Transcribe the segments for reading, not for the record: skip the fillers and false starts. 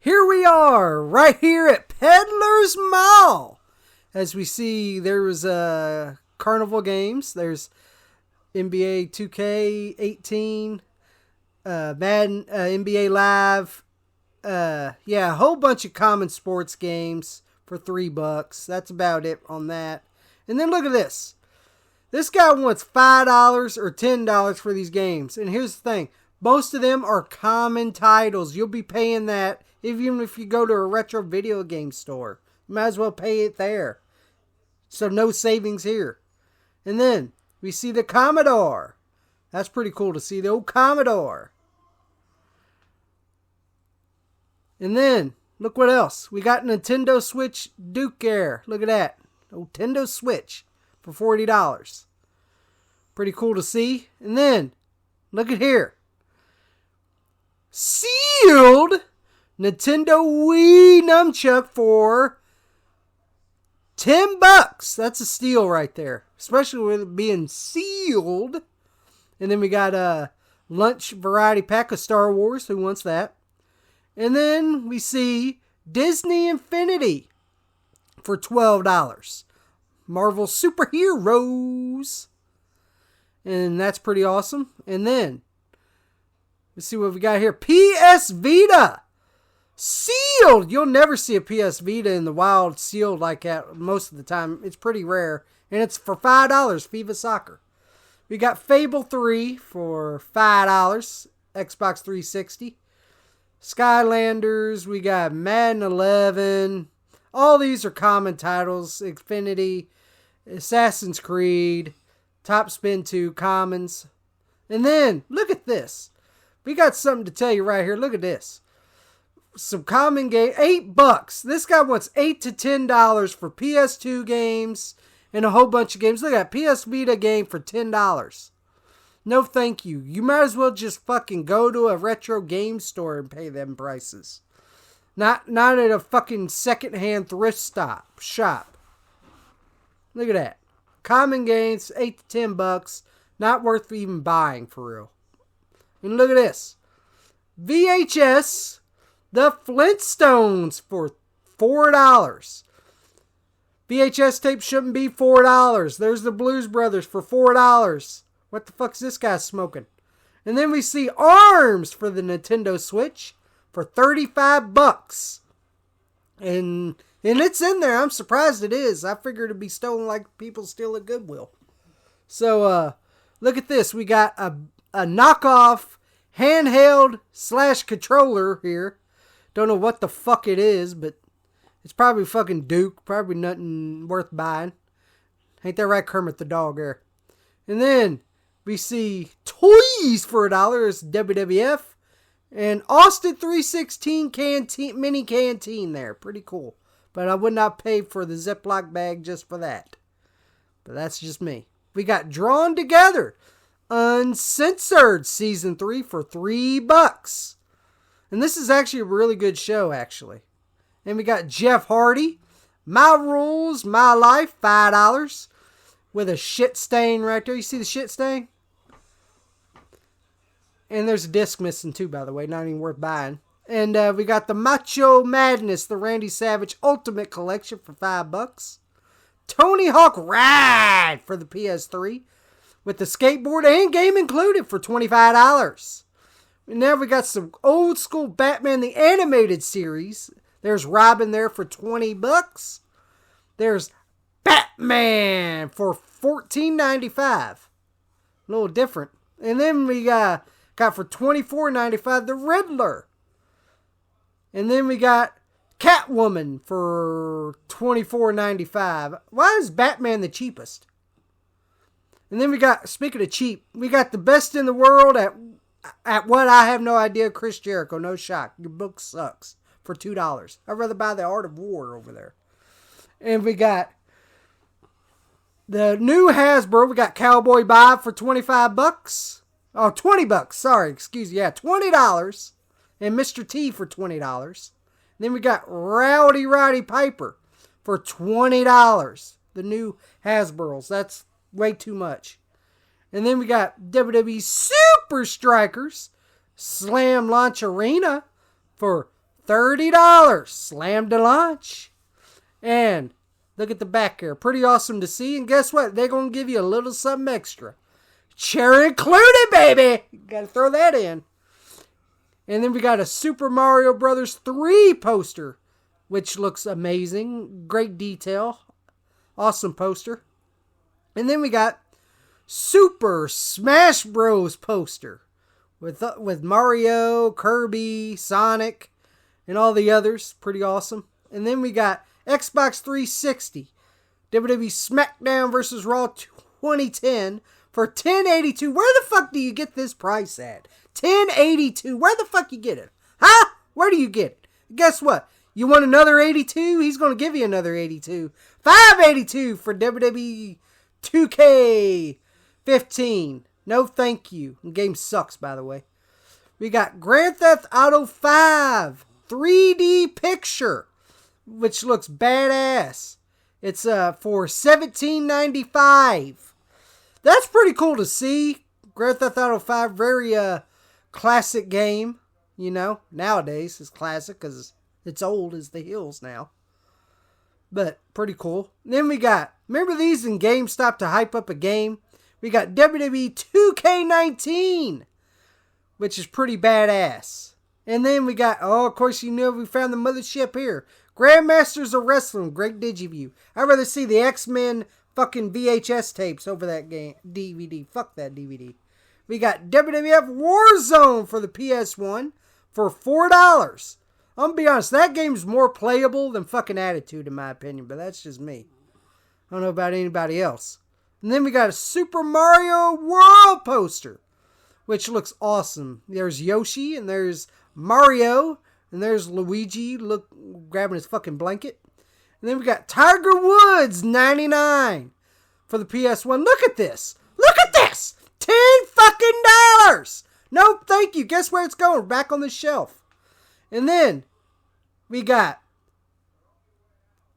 Here we are, right here at Peddlers Mall. As we see, there was carnival games. There's NBA 2K18, Madden, NBA Live. A whole bunch of common sports games for $3. That's about it on that. And then look at this. This guy wants $5 or $10 for these games. And here's the thing. Most of them are common titles. You'll be paying that even if you go to a retro video game store. You might as well pay it there. So no savings here. And then we see the Commodore. That's pretty cool to see the old Commodore. And then, look what else. We got Nintendo Switch Duke Air. Look at that. Nintendo Switch for $40. Pretty cool to see. And then, look at here. Sealed Nintendo Wii Nunchuck for $10. That's a steal right there. Especially with it being sealed. And then we got a lunch variety pack of Star Wars. Who wants that? And then we see Disney Infinity for $12. Marvel Superheroes. And that's pretty awesome. And then, let's see what we got here. PS Vita. Sealed. You'll never see a PS Vita in the wild sealed like that most of the time. It's pretty rare. And it's for $5. FIFA Soccer. We got Fable 3 for $5. Xbox 360. Skylanders. We got Madden 11. All these are common titles. Xfinity. Assassin's Creed. Top Spin 2. Commons. And then, look at this. We got something to tell you right here. Look at this. Some common game. $8. This guy wants $8 to $10 for PS2 games and a whole bunch of games. Look at that. PS Vita game for $10. No thank you. You might as well just fucking go to a retro game store and pay them prices. Not at a fucking secondhand thrift shop. Look at that. Common games, $8 to $10. Not worth even buying for real. And look at this. VHS The Flintstones for $4. VHS tape shouldn't be $4. There's the Blues Brothers for $4. What the fuck's this guy smoking? And then we see ARMS for the Nintendo Switch for $35. And it's in there. I'm surprised it is. I figured it'd be stolen like people steal at Goodwill. So, look at this. We got a knockoff handheld / controller here. Don't know what the fuck it is, but it's probably fucking Duke. Probably nothing worth buying. Ain't that right, Kermit the dog there? And then we see toys for $1. It's WWF. And Austin 316 mini canteen there. Pretty cool. But I would not pay for the Ziploc bag just for that. But that's just me. We got Drawn Together Uncensored Season 3 for $3. And this is actually a really good show, actually. And we got Jeff Hardy, My Rules, My Life, $5. With a shit stain right there. You see the shit stain? And there's a disc missing too, by the way. Not even worth buying. And we got the Macho Madness, the Randy Savage Ultimate Collection for $5. Tony Hawk Ride for the PS3. With the skateboard and game included for $25. And now we got some old school Batman the Animated Series. There's Robin there for $20. There's Batman for $14.95. A little different. And then we got for $24.95 the Riddler. And then we got Catwoman for $24.95. Why is Batman the cheapest? And then we got, speaking of cheap, we got the best in the world at what I have no idea, Chris Jericho. No shock. Your book sucks for $2. I'd rather buy the Art of War over there. And we got the new Hasbro. We got Cowboy Bob for $25. Oh, $20. Sorry, excuse me. Yeah, $20. And Mr. T for $20. Then we got Rowdy Roddy Piper for $20. The new Hasbro's. That's way too much. And then we got WWE Super Strikers Slam Launch Arena for $30. Slam to launch. And look at the back here. Pretty awesome to see. And guess what? They're going to give you a little something extra. Chair included, baby. Got to throw that in. And then we got a Super Mario Brothers 3 poster, which looks amazing. Great detail. Awesome poster. And then we got Super Smash Bros. Poster with Mario, Kirby, Sonic, and all the others. Pretty awesome. And then we got Xbox 360 WWE SmackDown vs. Raw 2010 for $10.82. Where the fuck do you get this price at? $10.82. Where the fuck you get it? Huh? Where do you get it? Guess what? You want another 82? He's going to give you another 82. $5.82 for WWE 2K15. No thank you. The game sucks, by the way. We got Grand Theft Auto 5 3D picture, which looks badass. It's for $17.95. That's pretty cool to see. Grand Theft Auto 5, very classic game. You know, nowadays it's classic because it's old as the hills now. But pretty cool. Then we got, remember these in GameStop to hype up a game? We got WWE 2K19, which is pretty badass. And then we got, oh, of course you know we found the mothership here. Grandmasters of Wrestling, great DigiView. I'd rather see the X-Men fucking VHS tapes over that game DVD. Fuck that DVD. We got WWF Warzone for the PS1 for $4. I'm gonna be honest, that game's more playable than fucking Attitude in my opinion, but that's just me. I don't know about anybody else. And then we got a Super Mario World poster, which looks awesome. There's Yoshi, and there's Mario, and there's Luigi grabbing his fucking blanket. And then we got Tiger Woods 99 for the PS1. Look at this. Look at this. $10 fucking dollars. No, thank you. Guess where it's going? Back on the shelf. And then we got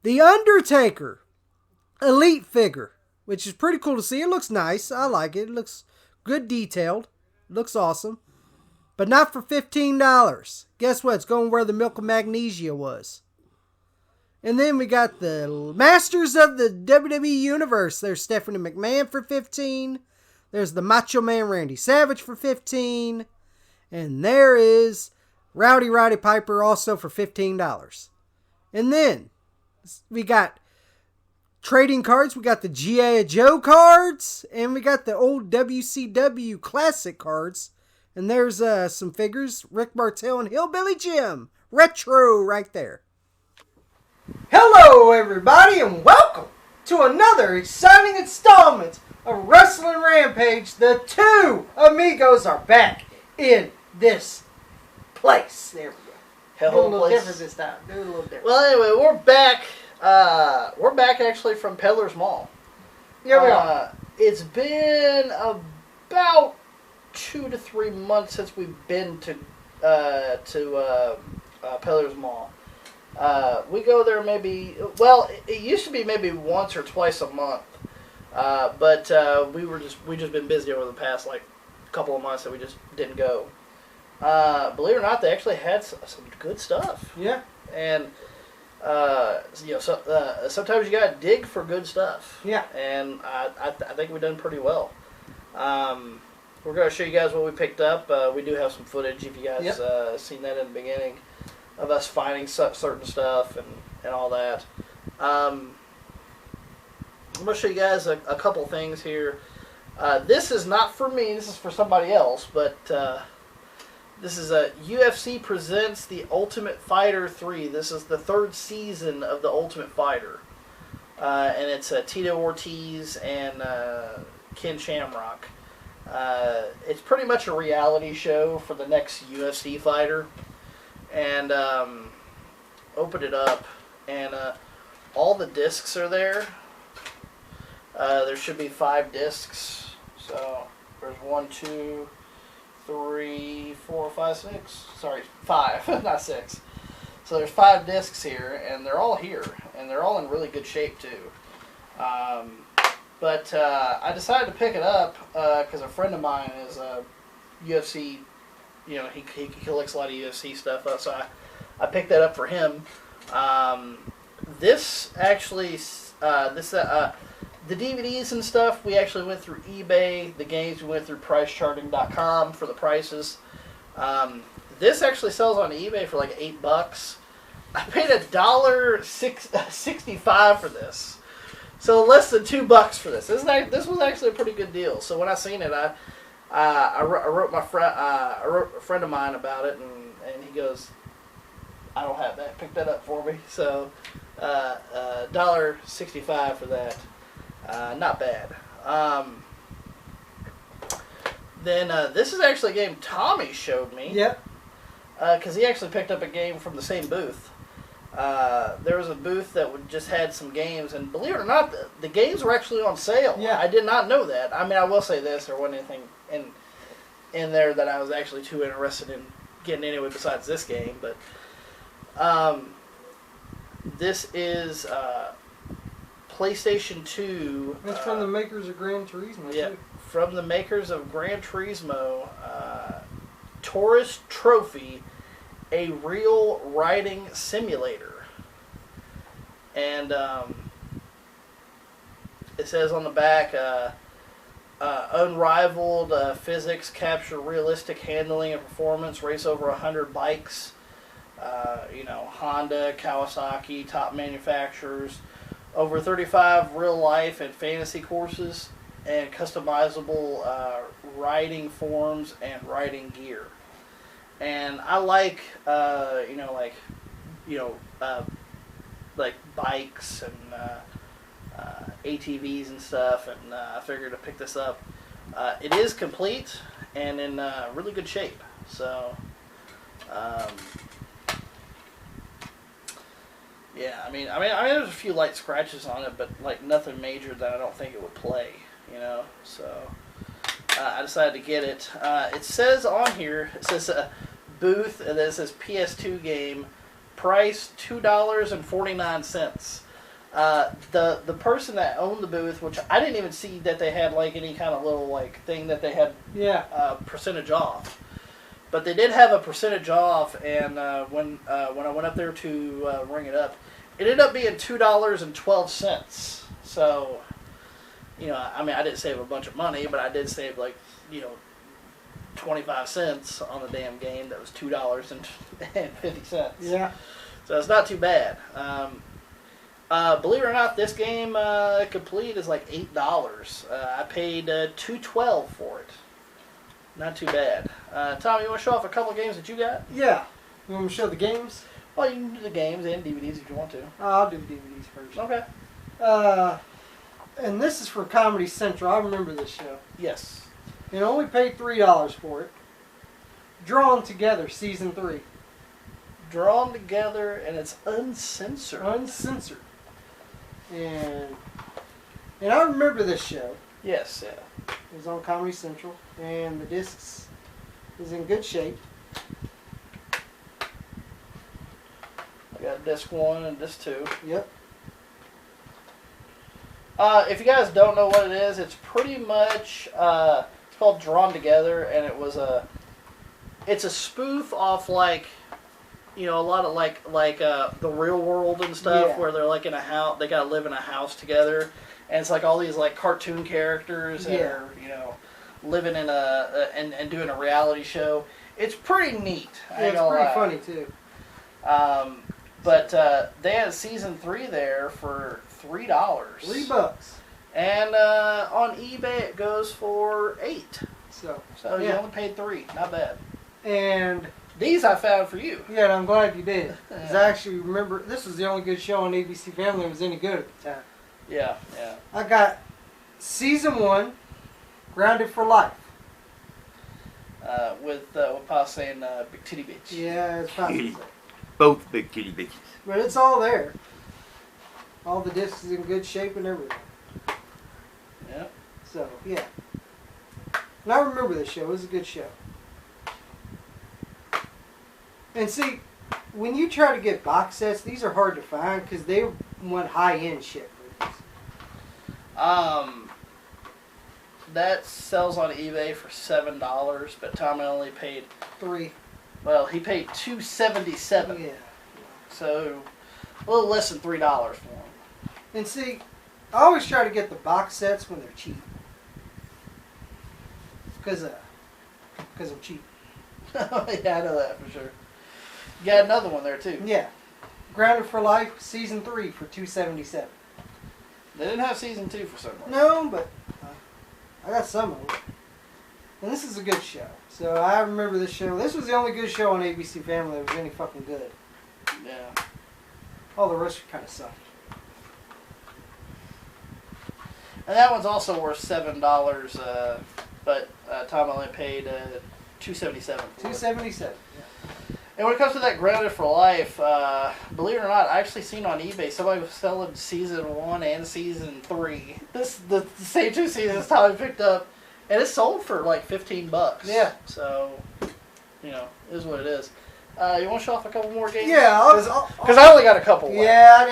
The Undertaker Elite figure, which is pretty cool to see. It looks nice. I like it. It looks good detailed. It looks awesome. But not for $15. Guess what? It's going where the Milk of Magnesia was. And then we got the Masters of the WWE Universe. There's Stephanie McMahon for $15. There's the Macho Man Randy Savage for $15. And there is Rowdy Roddy Piper also for $15. And then we got trading cards. We got the G.I. Joe cards. And we got the old WCW classic cards. And there's some figures. Rick Martel and Hillbilly Jim. Retro right there. Hello everybody and welcome to another exciting installment of Wrestling Rampage. The two amigos are back in this place. There we go. Hell, Do a little different this time. Do it a little different. Well, anyway, we're back. We're back actually from Peddlers Mall. Here we are. It's been about 2 to 3 months since we've been to Peddlers Mall. We go there maybe, well, it used to be maybe once or twice a month, but we just been busy over the past like couple of months that we just didn't go. Believe it or not, they actually had some good stuff. Yeah. And sometimes you gotta dig for good stuff. Yeah. And I think we've done pretty well. We're gonna show you guys what we picked up. We do have some footage if you guys seen that in the beginning of us finding certain stuff and all that. I'm going to show you guys a couple things here. This is not for me, this is for somebody else, but this is UFC Presents The Ultimate Fighter 3. This is the third season of The Ultimate Fighter. And it's Tito Ortiz and Ken Shamrock. It's pretty much a reality show for the next UFC fighter. And open it up, and all the discs are there. There should be 5 discs. So there's 1, 2, 3, 4, 5, 6. Sorry, 5, not 6. So there's 5 discs here, and they're all here, and they're all in really good shape too. But I decided to pick it up because a friend of mine is a UFC. You know, he collects a lot of UFC stuff, so I picked that up for him. This actually, the DVDs and stuff, we actually went through eBay. The games, we went through PriceCharting.com for the prices. This actually sells on eBay for like $8. I paid $1.65 for this, so less than $2 for this. This was actually a pretty good deal. So when I seen it, I wrote a friend of mine about it, and he goes, "I don't have that. Pick that up for me." So $1.65 for that, not bad. Then this is actually a game Tommy showed me. Yep. Because he actually picked up a game from the same booth. There was a booth that just had some games, and believe it or not, the games were actually on sale. Yeah. I did not know that. I mean, I will say this: there wasn't anything in there that I was actually too interested in getting anyway besides this game. But this is PlayStation 2. It's from the makers of Gran Turismo. Yeah, too. from the makers of Gran Turismo, Taurus Trophy, a real riding simulator. And it says on the back, unrivaled physics capture realistic handling and performance, race over 100 bikes, Honda, Kawasaki, top manufacturers, over 35 real life and fantasy courses, and customizable riding forms and riding gear. And I like, like bikes and ATVs and stuff, and I figured to pick this up. It is complete and in really good shape. So, yeah, I mean, there's a few light scratches on it, but like nothing major that I don't think it would play, So I decided to get it. It says on here, it says booth, and then it says PS2 game, price $2.49. The person that owned the booth, which I didn't even see that they had like any kind of little like thing that they had percentage off. But they did have a percentage off, and when I went up there to ring it up, it ended up being $2.12. So, I didn't save a bunch of money, but I did save 25 cents on the damn game. That was $2.50. Yeah. So it's not too bad. Believe it or not, this game complete is like $8. I paid $2.12 for it. Not too bad. Tom, you want to show off a couple of games that you got? Yeah. You want me to show the games? Well, you can do the games and DVDs if you want to. I'll do DVDs first. Okay. And this is for Comedy Central. I remember this show. Yes. And I only paid $3 for it. Drawn Together, Season 3. Drawn Together, and it's uncensored. Uncensored. And I remember this show. Yes, yeah. It was on Comedy Central, and the discs is in good shape. I got disc 1 and disc 2. Yep. If you guys don't know what it is, it's pretty much it's called Drawn Together, and it's a spoof off a lot of like the Real World and stuff, where they're like in a house, they gotta live in a house together, and it's like all these like cartoon characters that are living in and doing a reality show. It's pretty neat. It's pretty funny too. But they had season 3 there for $3. $3. And on eBay it goes for $8. So you only paid $3. Not bad. And these I found for you. Yeah, and I'm glad you did. Because I actually remember this was the only good show on ABC Family that was any good at the time. Yeah. I got season 1, Grounded for Life. With Pa saying Big Titty Bitch. Yeah, it's possible. Both big kitty bitches. But it's all there. All the discs is in good shape and everything. Yeah. So, yeah. And I remember this show. It was a good show. And see, when you try to get box sets, these are hard to find because they want high-end shit for these. That sells on eBay for $7, but Tommy only paid $3. Well, he paid $277. Yeah. So a little less than $3 for them. And see, I always try to get the box sets when they're cheap. Because I'm cheap. Yeah, I know that for sure. You got another one there too. Yeah. Grounded for Life Season 3 for $277. They didn't have season 2 for some reason. No, but I got some of it. And this is a good show. So I remember this show. This was the only good show on ABC Family that was any fucking good. Yeah. All the rest kind of sucked. And that one's also worth $7, but Tom only paid $277. $277. And when it comes to that Grounded for Life, believe it or not, I actually seen on eBay somebody was selling season 1 and season 3. The same 2 seasons Tommy picked up, and it sold for like $15. Yeah. So, it is what it is. You want to show off a couple more games? Yeah, because I only got a couple left. Yeah,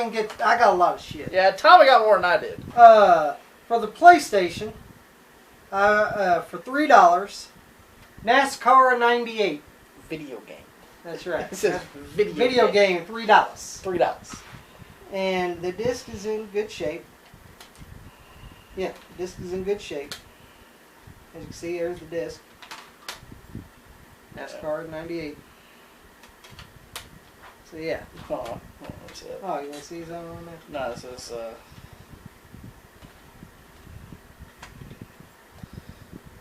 I got a lot of shit. Yeah, Tommy got more than I did. For the PlayStation, for $3, NASCAR '98. Video game. That's right. It says video game, $3. $3. And the disc is in good shape. Yeah, the disc is in good shape. As you can see, there's the disc. NASCAR '98. So yeah. Oh, what's that? Oh, you want to see something on there? No, it says,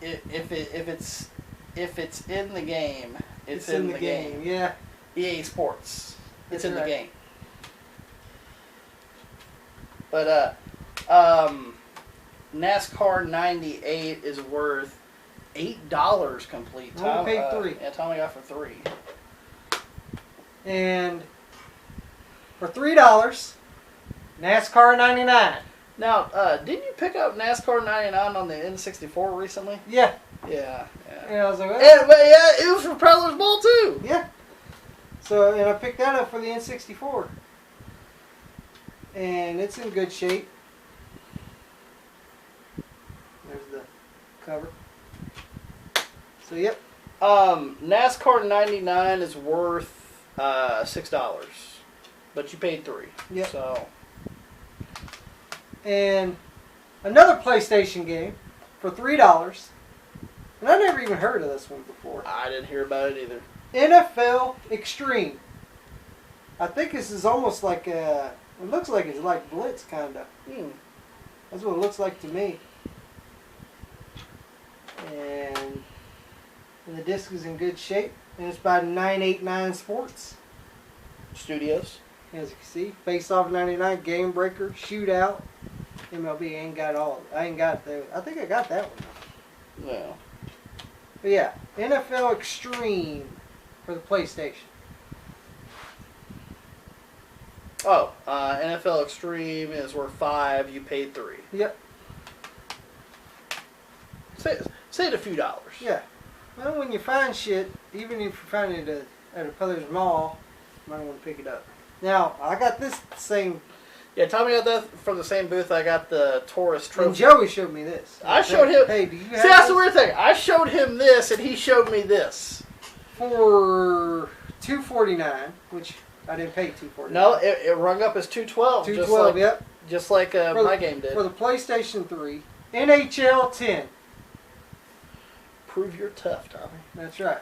if it's in the game, it's in the game. Yeah. EA Sports. It's That's in the right. game. But NASCAR '98 is worth $8 complete. I only paid $3. Yeah, Tommy got for $3. And for $3, NASCAR '99. Now, didn't you pick up NASCAR '99 on the N64 recently? Yeah. Yeah. And I was like, well, But yeah, it was for Peddlers Ball too. yeah. So, and I picked that up for the N64. And it's in good shape. There's the cover. So, yep. NASCAR '99 is worth $6, but you paid $3. Yep. So. And another PlayStation game for $3. And I never even heard of this one before. I didn't hear about it either. NFL Extreme. I think this is almost like it looks like it's like Blitz, kind of. That's what it looks like to me. And the disc is in good shape. And it's by 989 Sports Studios. As you can see, Face Off '99, Game Breaker, Shootout. MLB ain't got all. I ain't got that. I think I got that one. Yeah. But yeah, NFL Extreme for the PlayStation. Oh, NFL Extreme is worth $5. You paid $3. Yep. Save a few dollars. Yeah. Well, when you find shit, even if you find it at a Peddlers Mall, you might want to pick it up. Now, I got this same. Yeah, Tommy got that from the same booth I got the Taurus trophy. And Joey showed me this. I showed him. Hey, do you have See, that's the this? weird thing. I showed him this, and he showed me this. For $249, which I didn't pay $249. No, it rung up as $212. $212, yep. Just like my game did. For the PlayStation 3, NHL 10. Prove you're tough, Tommy. That's right.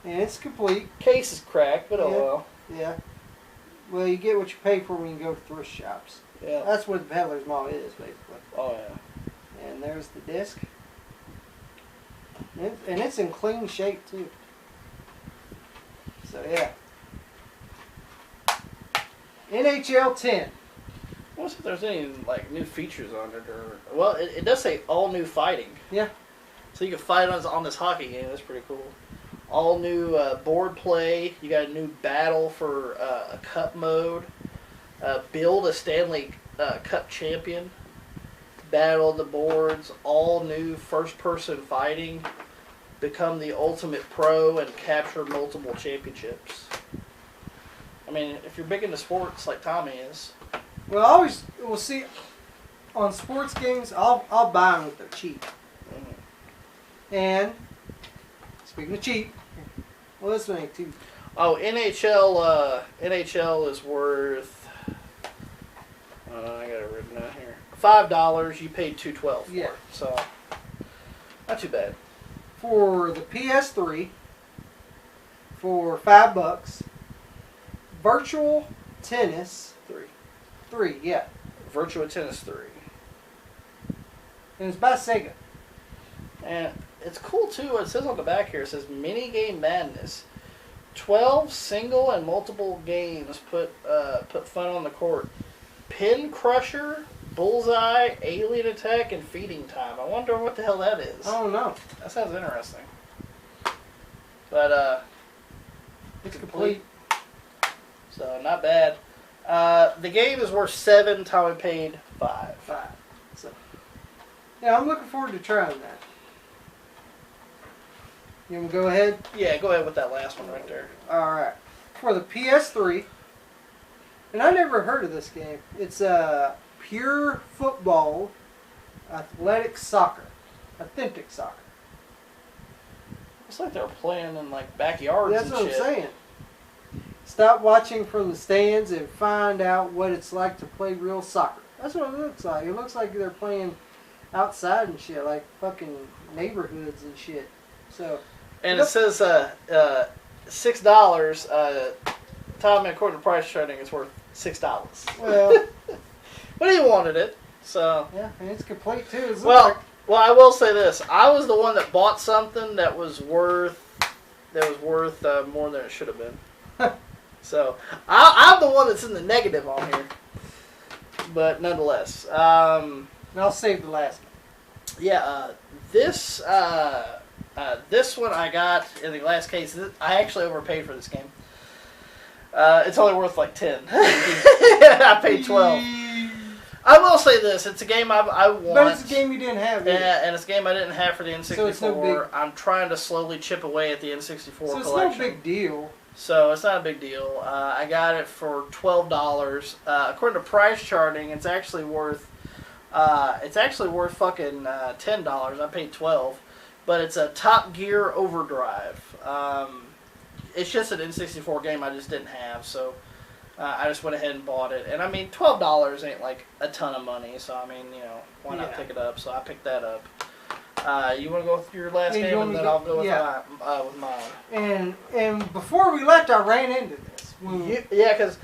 And it's complete. Case is cracked, but oh Yeah. well. Yeah. Well, you get what you pay for when you go to thrift shops. Yeah. That's what the Peddlers Mall is, basically. Oh yeah. And there's the disc. And it's in clean shape, too. So, yeah. NHL 10. I wonder if there's any new features on it, or well, it does say all new fighting. Yeah. So you can fight on this hockey game. That's pretty cool. All new board play. You got a new battle for a cup mode. Build a Stanley Cup champion. Battle the boards. All new first-person fighting. Become the ultimate pro and capture multiple championships. I mean, if you're big into sports like Tommy is. Well, we'll see, on sports games, I'll buy them if they're cheap. Mm-hmm. And Speaking of cheap, well, this one ain't too. Oh, NHL is worth. I got it written down here. $5. You paid $2.12 for it, so not too bad. For the PS3, for $5, Virtual Tennis 3, yeah, Virtua Tennis 3. and it's by Sega. And it's cool too. It says on the back here. It says Mini Game Madness. 12 single and multiple games put fun on the court. Pin Crusher, Bullseye, Alien Attack, and Feeding Time. I wonder what the hell that is. I don't know. That sounds interesting. But It's complete. So not bad. The game is worth $7. Tommy paid $5. So, yeah, I'm looking forward to trying that. You want to go ahead? Yeah, go ahead with that last one right there. Alright. For the PS3, and I never heard of this game. It's Pure Football Athletic Soccer. Authentic Soccer. It's like they're playing in like backyards That's and what shit. I'm saying. Stop watching from the stands and find out what it's like to play real soccer. That's what it looks like. It looks like they're playing outside and shit, like fucking neighborhoods and shit. So. And it says $6. Tommy, according to price charting, it's worth $6. Well, but he wanted it, so yeah, and it's complete too. It's well, I will say this: I was the one that bought something that was worth more than it should have been. So I'm the one that's in the negative on here, but nonetheless, and I'll save the last one. yeah. This one I got in the glass case. I actually overpaid for this game. It's only worth like 10. I paid 12. I will say this: it's a game I want. But it's a game you didn't have. Yeah, and it's a game I didn't have for the N64. So it's no big. I'm trying to slowly chip away at the N64 So it's collection. no big deal. So it's not a big deal. I got it for $12. According to price charting, it's actually worth fucking $10. I paid $12, but it's a Top Gear Overdrive. It's just an N64 game I just didn't have, so I just went ahead and bought it. And I mean, $12 ain't like a ton of money, so I mean, why not pick it up? So I picked that up. You want to go with your last game, and then I'll go with mine. And before we left, I ran into this. Yeah, because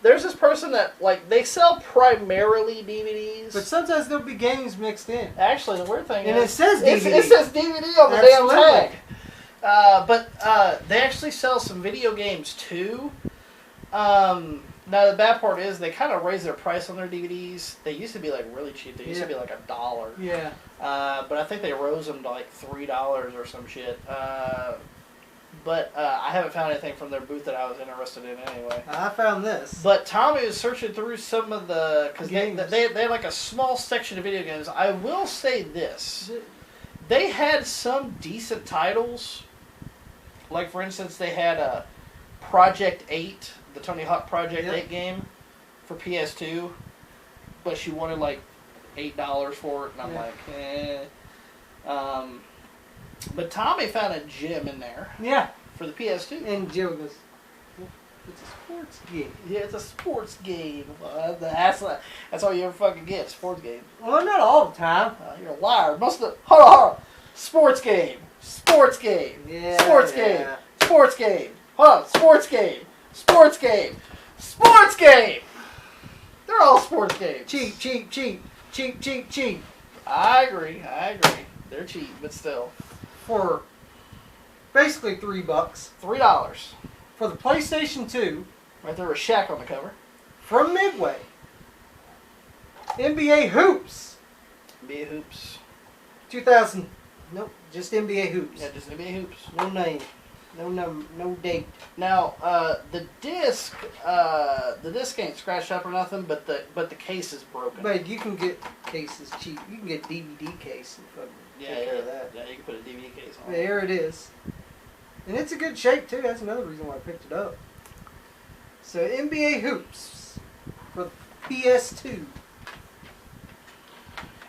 there's this person that they sell primarily DVDs, but sometimes there'll be games mixed in. Actually, the weird thing is, it says DVD. It says DVD on the damn tag. But they actually sell some video games too. Now the bad part is they kind of raise their price on their DVDs. They used to be really cheap. They used to be like $1. Yeah. But I think they rose them to like $3 or some shit. But I haven't found anything from their booth that I was interested in anyway. I found this. But Tommy was searching through some of the because they had like a small section of video games. I will say this: they had some decent titles. Like for instance, they had a Project 8. The Tony Hawk Project 8 game for PS2, but she wanted like $8 for it, and I'm like, but Tommy found a gem in there. Yeah. For the PS2. And Joe goes, it's a sports game. Yeah, it's a sports game. That's all you ever fucking get, a sports game. Well, not all the time. You're a liar. Hold on. Sports game. Sports game. Yeah. Sports game. Sports game. Hold on. Sports game. Sports game. Sports game. They're all sports games. Cheap. I agree. They're cheap, but still. For basically $3. $3. For the PlayStation 2. Right there with Shaq on the cover. From Midway. NBA Hoops. NBA Hoops. 2000. Nope, just NBA Hoops. Yeah, just NBA Hoops. No name. No number, no date. Now, the disc ain't scratched up or nothing, but the case is broken. But you can get cases cheap. You can get DVD case and fucking take care of that. Yeah, you can put a DVD case on. There it is. And it's a good shape too. That's another reason why I picked it up. So NBA Hoops for the PS2.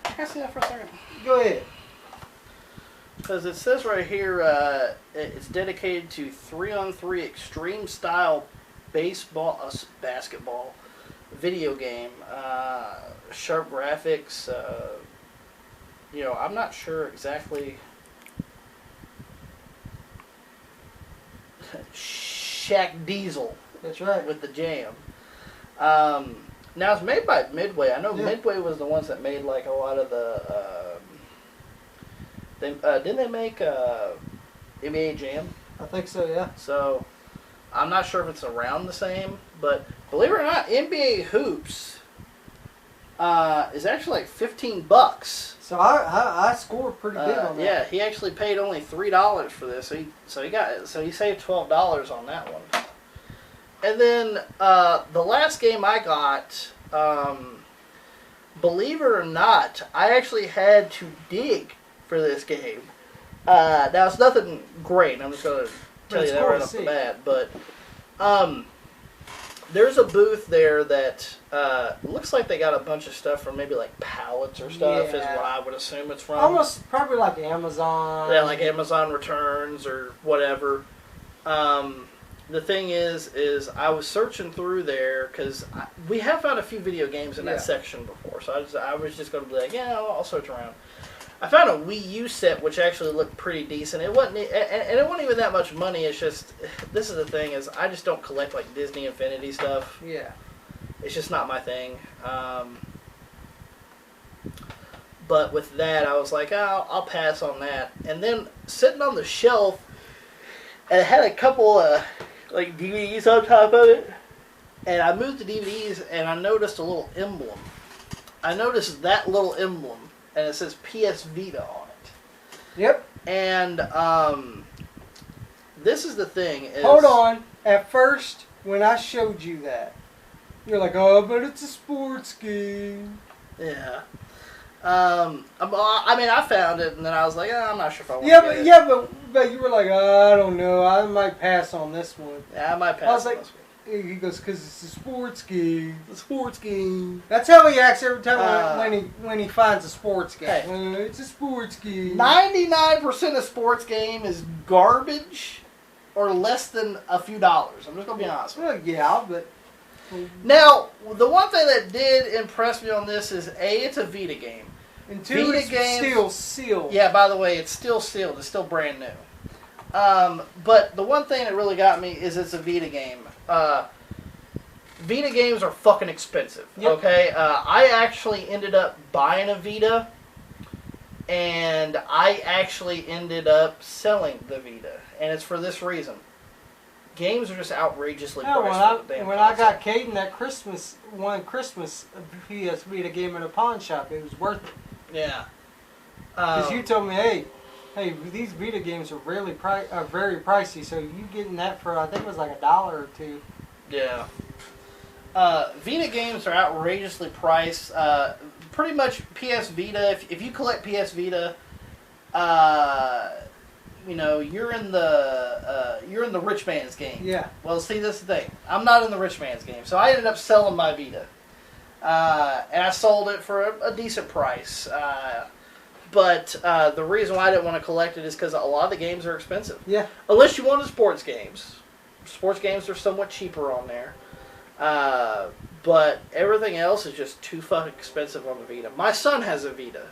Can I see that for a second? Go ahead. Because it says right here, it's dedicated to 3-on-3 extreme style basketball video game. Sharp graphics. I'm not sure exactly. Shaq Diesel. That's right. With the jam. Now it's made by Midway. I know Midway was the ones that made like a lot of the. Didn't they make NBA Jam? I think so. Yeah. So I'm not sure if it's around the same, but believe it or not, NBA Hoops is actually like $15. So I scored pretty good on that. Yeah, he actually paid only $3 for this. So he saved $12 on that one. And then the last game I got, believe it or not, I actually had to dig for this game. Now it's nothing great. I'm just going to tell you that right off the bat. But there's a booth there that looks like they got a bunch of stuff from maybe like pallets or stuff is what I would assume it's from. Almost probably like Amazon. Yeah, like Amazon returns or whatever. The thing is I was searching through there because we have found a few video games in that section before. So I was just going to be like, I'll search around. I found a Wii U set which actually looked pretty decent. It wasn't, and it wasn't even that much money. It's just, this is the thing is I just don't collect like Disney Infinity stuff. Yeah. It's just not my thing. But with that, I was like, I'll pass on that. And then sitting on the shelf, and it had a couple of like DVDs on top of it. And I moved the DVDs, and I noticed a little emblem. I noticed that little emblem. And it says PS Vita on it. Yep. And this is the thing. Hold on. At first, when I showed you that, you're like, "Oh, but it's a sports game." Yeah. I found it, and then I was like, I'm not sure if I want to get it. But you were like, I don't know. I might pass on this one. Yeah, I might pass on this one. He goes, because it's a sports game. A sports game. That's how he acts every time when he finds a sports game. Hey, it's a sports game. 99% of sports game is garbage or less than a few dollars. I'm just going to be honest with you. Well, yeah, but... Now, the one thing that did impress me on this is, A, it's a Vita game. And two, it's still sealed. Yeah, by the way, it's still sealed. It's still brand new. But the one thing that really got me is it's a Vita game. Vita games are fucking expensive. Yep. Okay, I actually ended up buying a Vita, and I actually ended up selling the Vita, and it's for this reason. Games are just outrageously priced. When I got Caden that Christmas PS Vita game in a pawn shop, it was worth it. Yeah. Because you told me, hey, these Vita games are very pricey, so you getting that for, I think it was like $1 or $2. Yeah. Vita games are outrageously priced. Pretty much PS Vita, if you collect PS Vita, you're in the rich man's game. Yeah. Well, see, this is the thing. I'm not in the rich man's game, so I ended up selling my Vita, and I sold it for a decent price. But the reason why I didn't want to collect it is because a lot of the games are expensive. Yeah. Unless you wanted sports games. Sports games are somewhat cheaper on there. But everything else is just too fucking expensive on the Vita. My son has a Vita.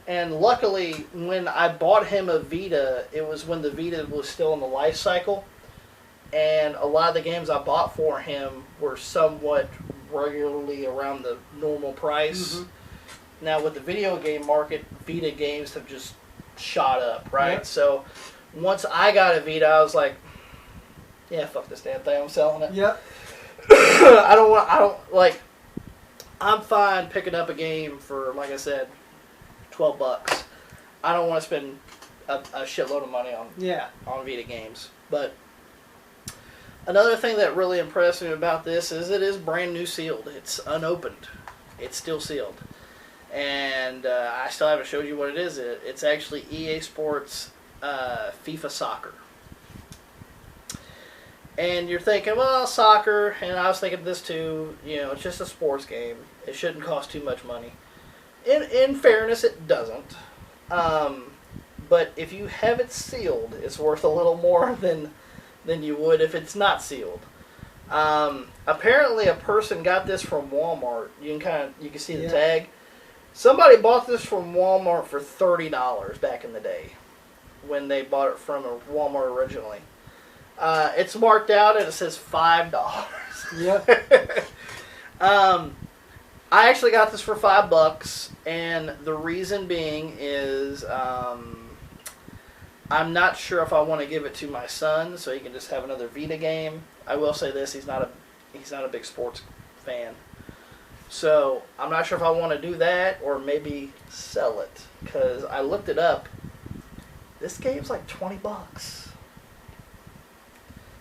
And luckily, when I bought him a Vita, it was when the Vita was still in the life cycle. And a lot of the games I bought for him were somewhat regularly around the normal price. Mm-hmm. Now, with the video game market, Vita games have just shot up, right? Yep. So, once I got a Vita, I was like, yeah, fuck this damn thing, I'm selling it. Yep. I'm fine picking up a game for, like I said, $12. I don't want to spend a shitload of money on Vita games. But another thing that really impressed me about this is it is brand new sealed. It's unopened. It's still sealed. And I still haven't showed you what it is. It's actually EA Sports FIFA Soccer. And you're thinking, well, soccer, and I was thinking this too, it's just a sports game. It shouldn't cost too much money. In fairness, it doesn't. but if you have it sealed, it's worth a little more than you would if it's not sealed. Apparently, a person got this from Walmart. You can see the tag. Somebody bought this from Walmart for $30 back in the day when they bought it from Walmart originally. It's marked out and it says $5. Yeah. I actually got this for $5, and the reason being is I'm not sure if I want to give it to my son so he can just have another Vita game. I will say this: he's not a big sports fan, so I'm not sure if I want to do that or maybe sell it, because I looked it up. This game's like $20,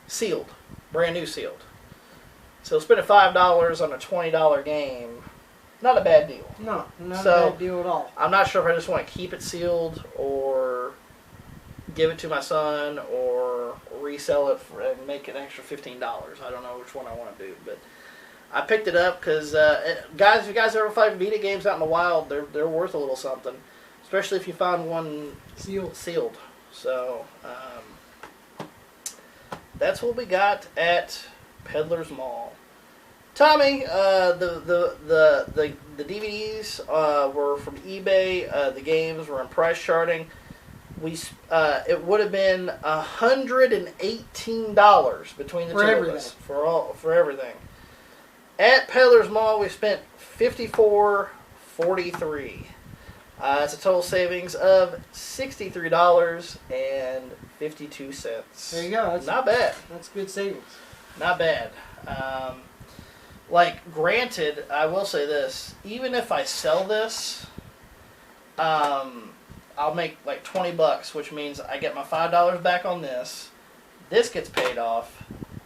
sealed, brand new sealed. So spending $5 on a $20 game. Not a bad deal. No, not a bad deal at all. I'm not sure if I just want to keep it sealed or give it to my son or resell it and make an extra $15. I don't know which one I want to do, but I picked it up because, guys, if you guys ever find Vita games out in the wild, they're worth a little something, especially if you find one sealed. So that's what we got at Peddlers Mall. Tommy, the DVDs were from eBay. The games were in price charting. It would have been $118 between the two of us for everything. At Peddlers Mall, we spent $54.43. It's a total savings of $63.52. There you go. That's not bad. That's good savings. Not bad. Granted, I will say this: even if I sell this, I'll make like $20, which means I get my $5 back on this. This gets paid off.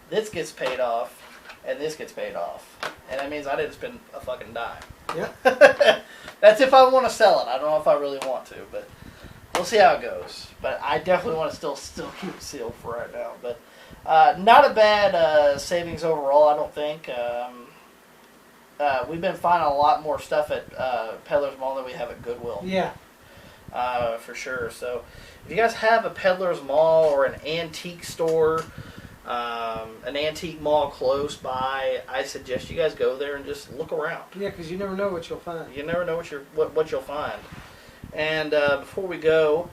This gets paid off, and this gets paid off, and that means I didn't spend a fucking dime. Yeah. That's if I want to sell it. I don't know if I really want to, but we'll see how it goes. But I definitely want to still keep it sealed for right now. But not a bad savings overall, I don't think. We've been finding a lot more stuff at Peddlers Mall than we have at Goodwill. Yeah. For sure. So if you guys have a Peddlers Mall or an antique store, an antique mall close by, I suggest you guys go there and just look around. Yeah, because you never know what you'll find. You never know what you'll find. And before we go,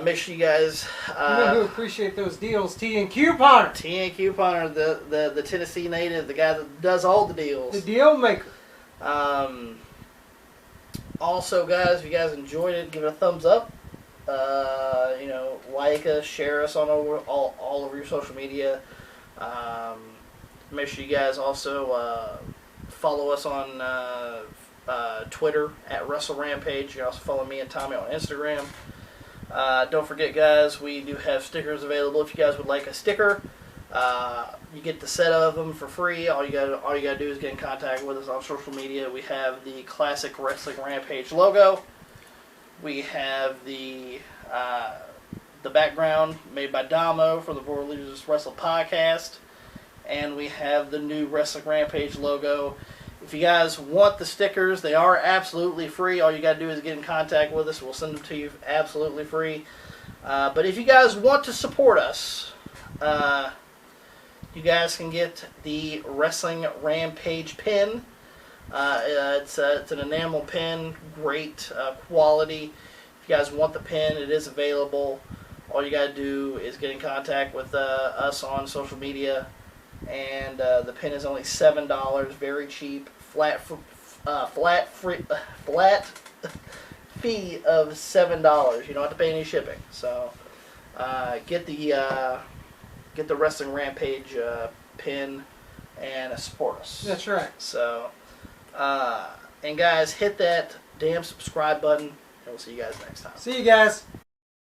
make sure you guys... you know who appreciate those deals? T&Q Couponer. T&Q Couponer, the Tennessee native, the guy that does all the deals. The deal maker. Also, guys, if you guys enjoyed it, give it a thumbs up. Like us, share us on all over your social media. Make sure you guys also follow us on Twitter at Wrestle Rampage. You can also follow me and Tommy on Instagram. Don't forget, guys, we do have stickers available. If you guys would like a sticker, you get the set of them for free. All you gotta do is get in contact with us on social media. We have the classic Wrestling Rampage logo. We have the background made by Damo for the World Leaders Wrestle podcast, and we have the new Wrestling Rampage logo. If you guys want the stickers, they are absolutely free. All you got to do is get in contact with us. We'll send them to you absolutely free. But if you guys want to support us, you guys can get the Wrestling Rampage pin. It's an enamel pin, great quality. If you guys want the pin, it is available. All you got to do is get in contact with us on social media. And the pin is only $7, very cheap, flat fee of $7. You don't have to pay any shipping. So get the Wrestling Rampage pin and support us. That's right. So and guys, hit that damn subscribe button, and we'll see you guys next time. See you guys.